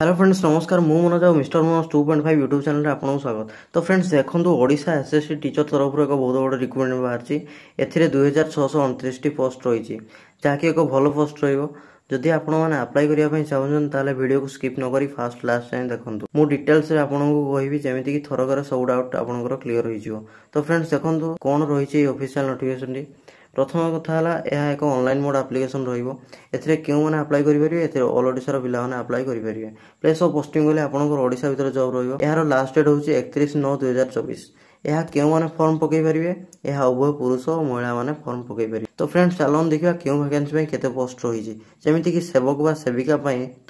Hello friends नमस्कार मु Manoj mister Manoj 2.5 YouTube channel आपको स्वागत। तो फ्रेंड्स देखो ओडिशा एसएससी टीचर तरफ एक बहुत बड़ रिक्रुटमेंट बाहरी ए 2629 पोस्ट रही जहाँकि एक भल पोस्ट रही आपण मैंने अप्लाई करने चाहते वीडियो को स्किप न करी फास्ट लास्ट टाइम देखो मु डिटेल्स आपको कहबी जमीती थरक सब डाउट आपंकर क्लीयर हो। तो फ्रेंड्स देखो कौन रही ऑफिशियल नोटिफिकेशन प्रथम कथा यह एक ऑनलाइन मोड एप्लिकेशन रही मैंने अप्लाई करेंगे ऑल ओडिशा पिला अप्लाई करेंगे। प्लेस ऑफ पोस्टिंग गले आपंकर ओडिशा भर जॉब रहा लास्ट डेट हूँ 31/9/2024। यह क्यों मैंने फॉर्म पकई पारे यह उभय पुरुष और महिला मैंने फॉर्म पकई पारे। तो फ्रेंड्स चलन देखा क्यों वैकेंसी केते पोस्ट रही जमीती कि सेवक व सेविका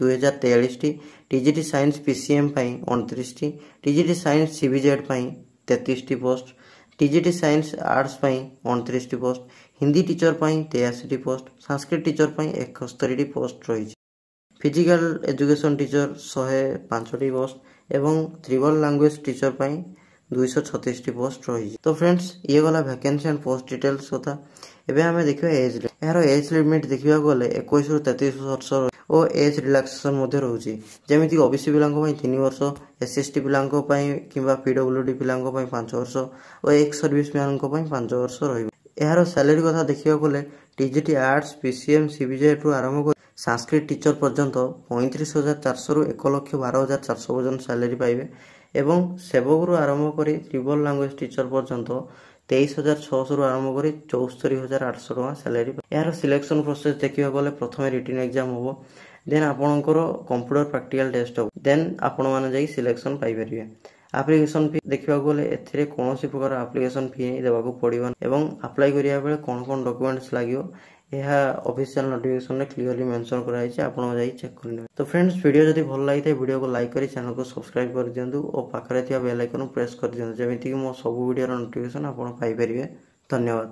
2043 टी, टीजीटी साइंस पीसीएम 29 टी, टीजीटी साइंस सीबीजेड 33 टी पोस्ट, टीजीटी साइंस आर्ट्स 29 टी पोस्ट, हिंदी टीचर 83 टी पोस्ट, संस्कृत टीचर 71 टी पोस्ट रही, फिजिकल एजुकेशन टीचर 105 टी पोस्ट एवं ट्रिबल लैंग्वेज टीचर 236 टी पोस्ट रही। तो फ्रेंड्स ये गला वैकेंसी एंड पोस्ट डिटेल्स कथा। एबे हमें देखिबा एज यार एज लिमिट देखिबा गले 21 रु 33 वर्ष और एज रिलैक्सेशन मध्य रहउची जेमिति ओबीसी पिलांको 3 वर्ष, एसएसटी पिलांको किंबा पीडब्ल्यूडी पिलांको 5 वर्ष और एक्स सर्विस मैन को 5 वर्ष रहिबो। यार सैलरी कथा देखिबा गले टीजीटी आर्ट्स पीसीएम सीबीजेड रु आरंभ कर संस्कृत टीचर पर्यंत 35,400 रु 1,12,400 पर्यंत सैलरी पाइबे एवं सेवक रु आरंभ कर ट्रिबल लैंग्वेज टीचर पर्यंत 23,600 रु आरंभ कर 74,800 टका सैलरी। यार सिलेक्शन प्रोसेस देखिबा गले प्रथम रिटन एग्जाम हो देन आपणकर कंप्यूटर प्रैक्टिकल टेस्ट हो देन आपण माने जाई सिलेक्शन पाई परिबे। एप्लिकेशन फी देखिबा गले एथिरे कोनोसी प्रकार एप्लिकेशन फी नै देबाको पड़िबो एवं अप्लाई करिया बेले कोन कोन डॉक्यूमेंट्स लागियो यह ऑफिशियल नोटिफिकेशन में क्लियरली मेंशन कराई आपण जाई चेक करने। तो फ्रेंड्स वीडियो जदि भल लगी वीडियो को लाइक करी चैनल को सब्सक्राइब कर दियंतु और पाखरे थिया बेल आइकन प्रेस कर दियंतु जेमिति कि मो सब वीडियो नोटिफिकेशन आपण पाई परिबे। धन्यवाद।